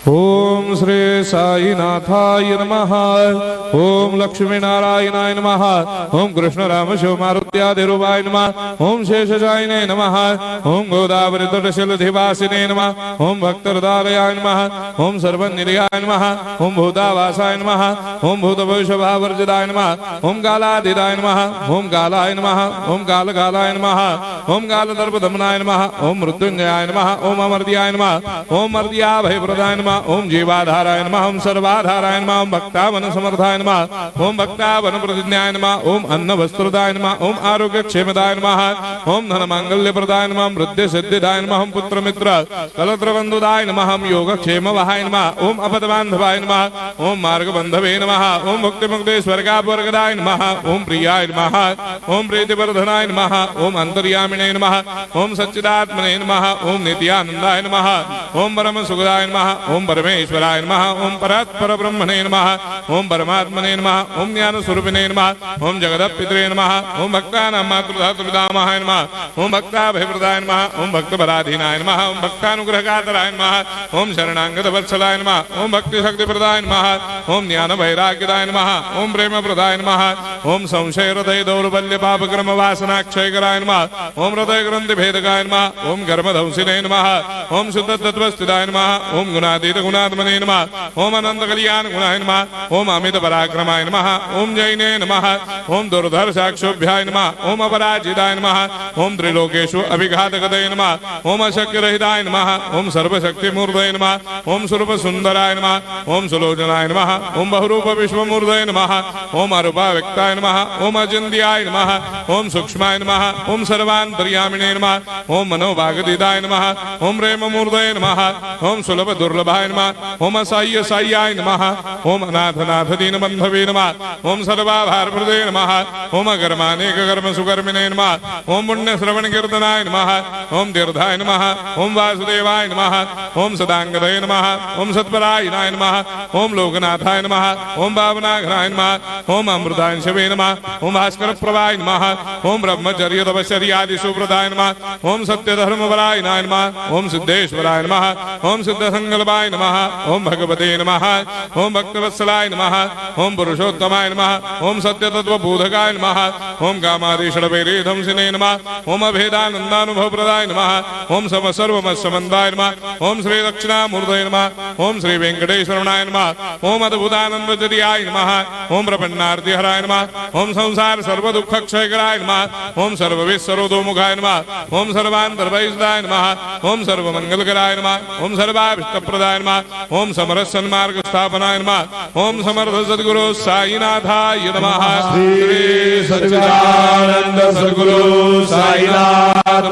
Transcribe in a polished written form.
ओम श्री साईनाथाय नमः। ओम लक्ष्मी नारायणाय नमः। ओम कृष्ण राम शिव मारुत्यादिरूपाय नमः। ओम शेषशायिने नमः। ओम गोदावरी तटशिलधिवासिने नमः। ओम भक्तहृदयाय नमः। ओम सर्वनिलयाय नमः। ओम भूतावासाय नमः। ओम भूतभविष्यभावर्जिताय नमः। ओम कालातीताय नमः। ओम कालाय नमः। ओम कालकालाय नमः। ओम कालदर्पदमनाय नमः। ओम मृत्युंजयाय नमः। ओम अमर्त्याय नमः। ओम मर्त्याभयप्रदाय नमः। ओम जीवाधाराय नमः। ओम सर्वाधाराय नमः। ओम भक्तावन समर्थाय नमः। ओम भक्तावन प्रतिज्ञाय नमः। ओम अन्न वस्त्रदाय नमः। ओम आरोग्य क्षेमदाय नमः। ओम धन मांगल्य प्रदाय नमः। ओम वृद्धि सिद्धिदाय नमः। ओम पुत्र मित्र कलत्र बंधुदाय नमः। ओम योग क्षेम वहाय नमः। ओम अपद बांधवाय नमः। ओम मार्ग बंधवे नमः। ओम मुक्ति मुक्ति स्वर्गापवर्गदाय नमः। ओम प्रियाय नमः। ओम प्रीतिवर्धनाय नमः। ओम अंतर्यामिने नमः। ओम सच्चिदात्मने नमः। ओम नित्यानंदाय नमः। ओम परम सुखदाय नमः। ओम परमेश्वराय नमः। ओम परात्पर ब्रह्मणे नमः। ओम परमात्मने नमः। ओम ज्ञान स्वरूपिणे नमः। ओम जगदपितरे नमः। ओम भक्तानां मातृधातुपितामहाय नमः। ओम भक्ताभयप्रदाय नमः। ओम भक्तपराधीनाय नमः। ओम भक्तानुग्रहकातराय नमः। ओम शरणागत वत्सलाय नमः। ओम भक्ति शक्ति प्रदाय नमः। ओम ज्ञान वैराग्यदाय नमः। ओम प्रेम प्रदाय नमः। ओम संशय हृदय दौर्बल्य पाप कर्म वासना क्षयकराय नमः। ओम हृदय ग्रंथि भेदकाय नमः। ओम कर्मधंसिने नमः। ओम शुद्ध तत्वस्थिताय नमः। ओम गुणातीत गुणात्मने नमः। ओम अनंत कल्याण गुणाय नमः। ओम अमित पराक्रमाय नमः। ओम जैने नमः। ओम दुर्धर्षाक्षोभ्याय नमः। ओम अपराजिताय नमः। ओम त्रिलोकेषु अभिघातगतये नमः। ओम अशक्यरहिताय नमः। ओम सर्वशक्तिमूर्तये नमः। ओम स्वरूप सुंदराय नमः। ओम सुलोचनाय नमः। ओम बहुरूप विश्वमूर्तये नमः। ओम अरूपाव्यक्ताय नमः। ओम अचिन्त्याय नमः। ओम सूक्ष्माय नमः। ओम सर्वान्तर्यामिने नमः। ओम मनोभागदिताय नमः। ओम प्रेममूर्तये नमः। ओम सुलभ दुर्लभाय नमः। ओम असाह्य साह्याय नमः। ओम अनाथनाथ दीनबन्धवे नमः। ओम सर्वाभारप्रदे नमः। ओम अकर्मानेक कर्म सुकर्मिणे नमः। ओम पुण्य श्रवण कीर्तनाय नमः। ओम तीर्थाय नमः। ओम वासुदेवाय नमः। ओम सदांगदये नमः। ओम सत्परायणाय नमः। ओम लोकनाथाय नमः। ओम भावनाघ्नाय नमः। ओम अमृतांशवे नमः। ओम भास्कर प्रभाय नमः। ओम ब्रह्मचर्य तपश्चर्यादि सुप्रदाय नमः। ओम सत्य धर्मपरायणाय नमः। ओम सिद्धेश्वराय नमः। ओम सिद्ध संकल्पाय नमः। ओम भगवते नमः। ओम भक्तवत्सलाय नमः। ओम पुरुषोत्तमाय नमः। ओम सत्य तत्व बोधकाय नमः। ओम कामादिषडवैरेधंसिने नमः। ओम अभेदानंदानुभव प्रदाय नमः। ओम सर्वमस्समन्दाय नमः। ओम श्री दक्षिणामूर्तये नमः। ओम श्री वेंकटेश्वरनाय नमः। ओम अद्भुतानंदजरियाय नमः। ओम प्रपन्नार्तिहराय नमः। ओम संसार सर्व दुख क्षयकराय नमः। ओम सर्वविश्वरोधोमुखाय नमः। ओम सर्वान्तर्वैसदाय नमः। ओम सर्वमंगलकराय नमः। ओम सर्वाभिष्टप्रदाय नमः। ओम समरस सन्मार्ग स्थापनाय नमः। ओम समर्थ सद्गुरु साईनाथाय नमः। श्री सच्चिदानंद सद्गुरु साईनाथ